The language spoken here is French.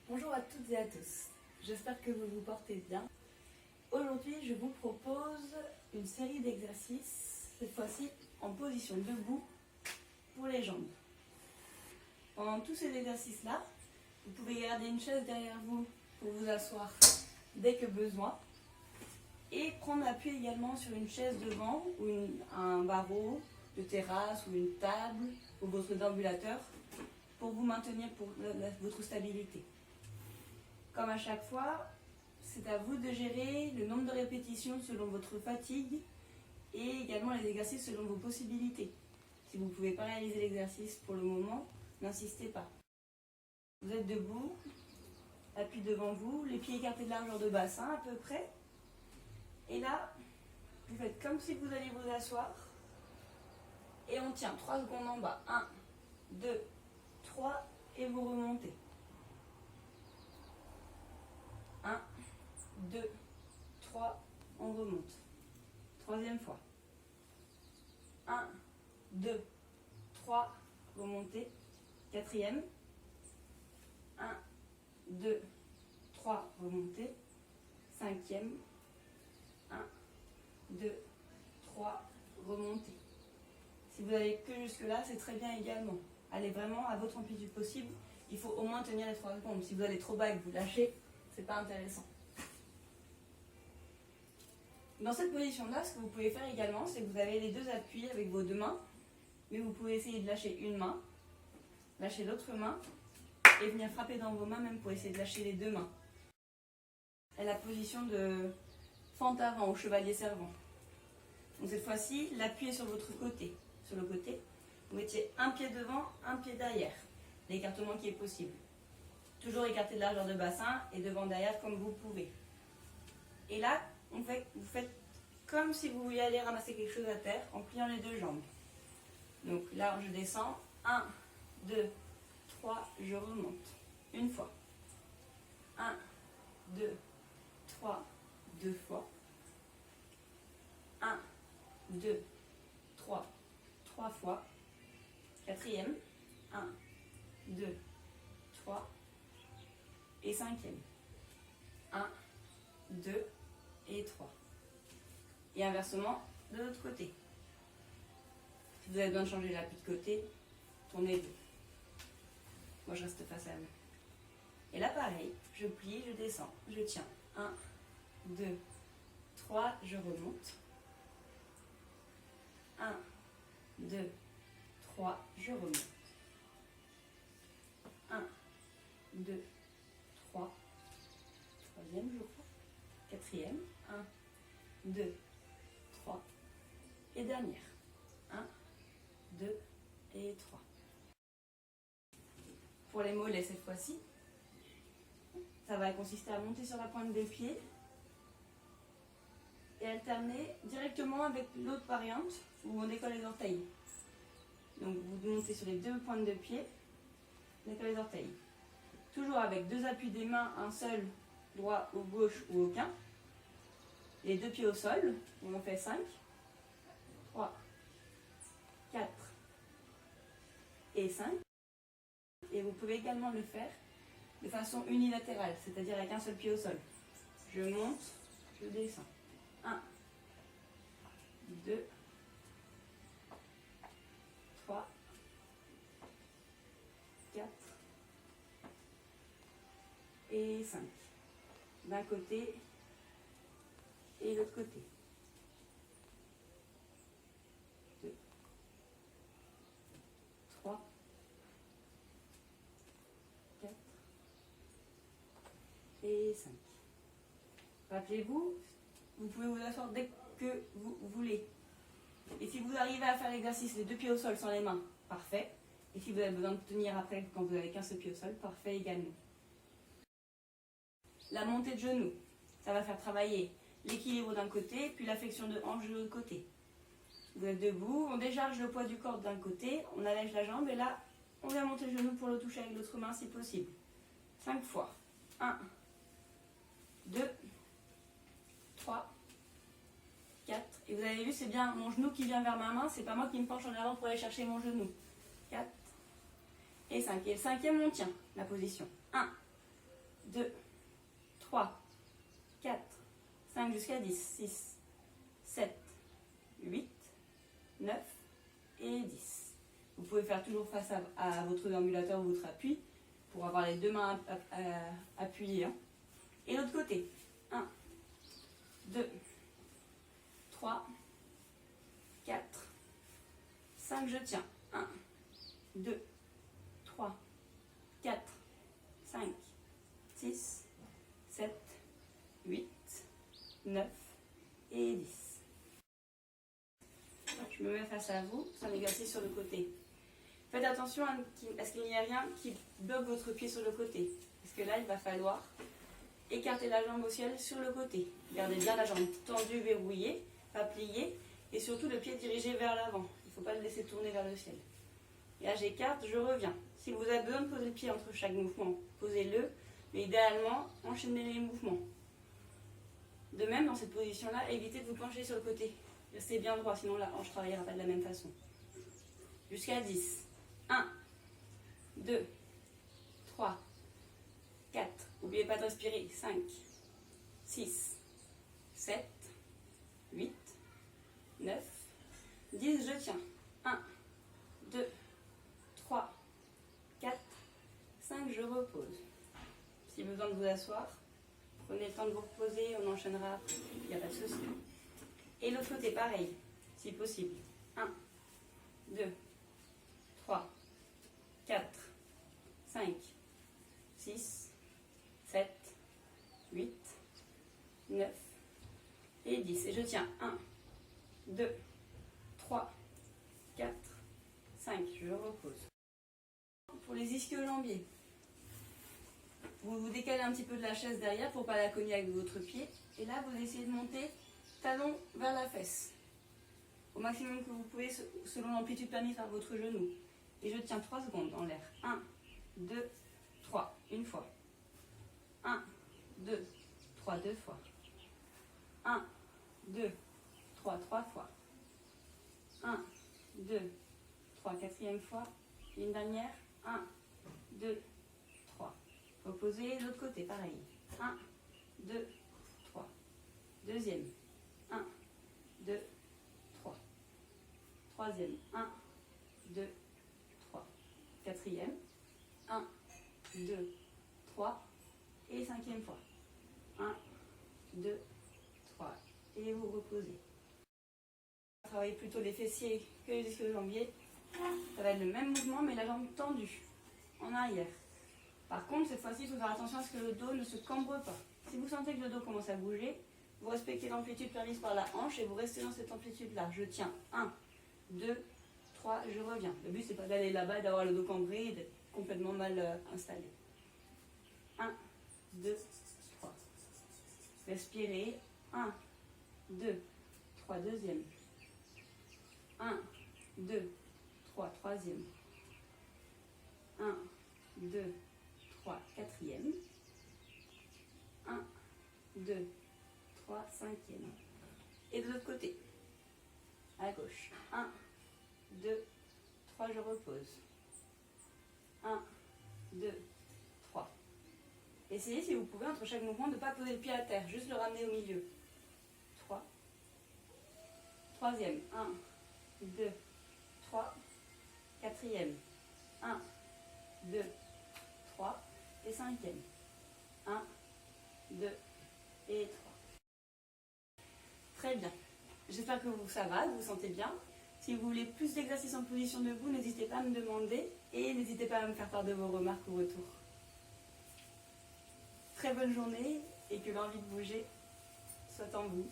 Bonjour à toutes et à tous, j'espère que vous vous portez bien. Aujourd'hui, je vous propose une série d'exercices, cette fois-ci en position debout pour les jambes. Pendant tous ces exercices-là, vous pouvez garder une chaise derrière vous pour vous asseoir dès que besoin et prendre appui également sur une chaise devant ou un barreau de terrasse ou une table ou votre déambulateur pour vous maintenir pour votre stabilité. Comme à chaque fois, c'est à vous de gérer le nombre de répétitions selon votre fatigue et également les exercices selon vos possibilités. Si vous ne pouvez pas réaliser l'exercice pour le moment, n'insistez pas. Vous êtes debout, appui devant vous, les pieds écartés de largeur de bassin à peu près. Et là, vous faites comme si vous alliez vous asseoir. Et on tient 3 secondes en bas. 1, 2, 3 et vous remontez. 1, 2, 3, on remonte. Troisième fois. 1, 2, 3, remontez. Quatrième. 1, 2, 3, remontez. Cinquième. 1, 2, 3, remontez. Si vous n'allez que jusque-là, c'est très bien également. Allez vraiment à votre amplitude possible. Il faut au moins tenir les 3 secondes. Si vous allez trop bas et que vous lâchez, c'est pas intéressant. Dans cette position-là, ce que vous pouvez faire également, c'est que vous avez les 2 appuis avec vos 2 mains, mais vous pouvez essayer de lâcher une main, lâcher l'autre main, et venir frapper dans vos mains même pour essayer de lâcher les 2 mains. Et la position de fente avant ou chevalier servant. Donc cette fois-ci, l'appui est sur votre côté. Sur le côté, vous mettiez un pied devant, un pied derrière. L'écartement qui est possible. Toujours écarté de largeur de bassin et devant derrière comme vous pouvez. Et là, vous faites comme si vous vouliez aller ramasser quelque chose à terre en pliant les 2 jambes. Donc là, je descends. 1, 2, 3, je remonte. Une fois. 1, 2, 3, 2 fois. 1, 2, 3, 3 fois. Quatrième. 1, 2, 3. Et cinquième. 1, 2 et 3. Et inversement, de l'autre côté. Si vous avez besoin de changer l'appui de côté, tournez-vous. Moi, je reste face à vous. Et là, pareil, je plie, je descends, je tiens. 1, 2, 3, je remonte. 1, 2, 3, je remonte. 1, 2, 3, troisième, je crois. Quatrième, 1, 2, 3. Et dernière. 1, 2 et 3. Pour les mollets cette fois-ci, ça va consister à monter sur la pointe des pieds et alterner directement avec l'autre variante où on décolle les orteils. Donc vous montez sur les 2 pointes de pied, on décolle les orteils. Toujours avec 2 appuis des mains, un seul, droit ou gauche ou aucun. Les 2 pieds au sol, on en fait 5, 3, 4 et 5. Et vous pouvez également le faire de façon unilatérale, c'est-à-dire avec un seul pied au sol. Je monte, je descends. 1, 2, 3, 4 et 5. D'un côté et l'autre côté. 2, 3, 4 et 5. Rappelez-vous, vous pouvez vous asseoir dès que vous voulez. Et si vous arrivez à faire l'exercice les 2 pieds au sol sans les mains, parfait. Et si vous avez besoin de tenir après quand vous n'avez qu'un seul pied au sol, parfait également. La montée de genoux, ça va faire travailler l'équilibre d'un côté, puis la flexion de hanche de l'autre côté. Vous êtes debout, on décharge le poids du corps d'un côté, on allège la jambe et là, on vient monter le genou pour le toucher avec l'autre main si possible. 5 fois. 1, 2, 3, 4. Et vous avez vu, c'est bien mon genou qui vient vers ma main, c'est pas moi qui me penche en avant pour aller chercher mon genou. 4 et 5. Et le cinquième, on tient la position. 1, 2, 3, 4, 5 jusqu'à 10, 6, 7, 8, 9 et 10. Vous pouvez faire toujours face à votre ambulateur ou votre appui pour avoir les deux mains appuyées. Hein. Et l'autre côté. 1, 2, 3, 4, 5, je tiens. 1, 2, 3, 4, 5, 6, 7, 8, 9 et 10. Je me mets face à vous, c'est un exercice sur le côté. Faites attention à ce qu'il n'y ait rien qui bloque votre pied sur le côté. Parce que là, il va falloir écarter la jambe au ciel sur le côté. Gardez bien la jambe tendue, verrouillée, pas pliée, et surtout le pied dirigé vers l'avant. Il ne faut pas le laisser tourner vers le ciel. Et là, j'écarte, je reviens. Si vous avez besoin de poser le pied entre chaque mouvement, posez-le, mais idéalement, enchaînez les mouvements. De même, dans cette position-là, évitez de vous pencher sur le côté. Restez bien droit, sinon la hanche ne travaillera pas de la même façon. Jusqu'à 10. 1, 2, 3, 4. N'oubliez pas de respirer. 5, 6, 7, 8, 9, 10. Je tiens. 1, 2, 3, 4, 5. Je repose. Si besoin de vous asseoir, prenez le temps de vous reposer. On enchaînera après. Il n'y a pas de souci. Et l'autre côté, pareil, si possible. 1, 2, 3, 4, 5, 6, 7, 8, 9 et 10. Et je tiens 1, 2, 3, 4, 5. Je repose. Pour les ischio-jambiers, vous vous décalez un petit peu de la chaise derrière pour ne pas la cogner avec votre pied. Et là, vous essayez de monter talon vers la fesse. Au maximum que vous pouvez, selon l'amplitude permise par votre genou. Et je tiens 3 secondes en l'air. 1, 2, 3. Une fois. 1, 2, 3. Deux fois. 1, 2, 3. Trois fois. 1, 2, 3. Quatrième fois. Une dernière. 1, 2, 3. Reposez l'autre côté, pareil. 1, 2, 3. Deuxième. 1, 2, 3. Troisième. 1, 2, 3. Quatrième. 1, 2, 3. Et cinquième fois. 1, 2, 3. Et vous reposez. Travaillez plutôt les fessiers que les ischio-jambiers. Ça va être le même mouvement, mais la jambe tendue en arrière. Par contre, cette fois-ci, il faut faire attention à ce que le dos ne se cambre pas. Si vous sentez que le dos commence à bouger, vous respectez l'amplitude permise par la hanche et vous restez dans cette amplitude-là. Je tiens 1, 2, 3, je reviens. Le but, c'est pas d'aller là-bas et d'avoir le dos cambré et d'être complètement mal installé. 1, 2, 3. Respirez. 1, 2, 3, deuxième. 1, 2, 3, troisième. 1, 2, 3, quatrième. 1, 2, 3, cinquième. Et de l'autre côté, à gauche. 1, 2, 3, je repose. 1, 2, 3. Essayez, si vous pouvez, entre chaque mouvement, de ne pas poser le pied à terre, juste le ramener au milieu. 3. Troisième. 1, 2, 3. Quatrième. 1, 2, 3. Et cinquième. 1, 2 et 3. Très bien. J'espère que ça va, vous vous sentez bien. Si vous voulez plus d'exercices en position debout, n'hésitez pas à me demander et n'hésitez pas à me faire part de vos remarques au retour. Très bonne journée et que l'envie de bouger soit en vous.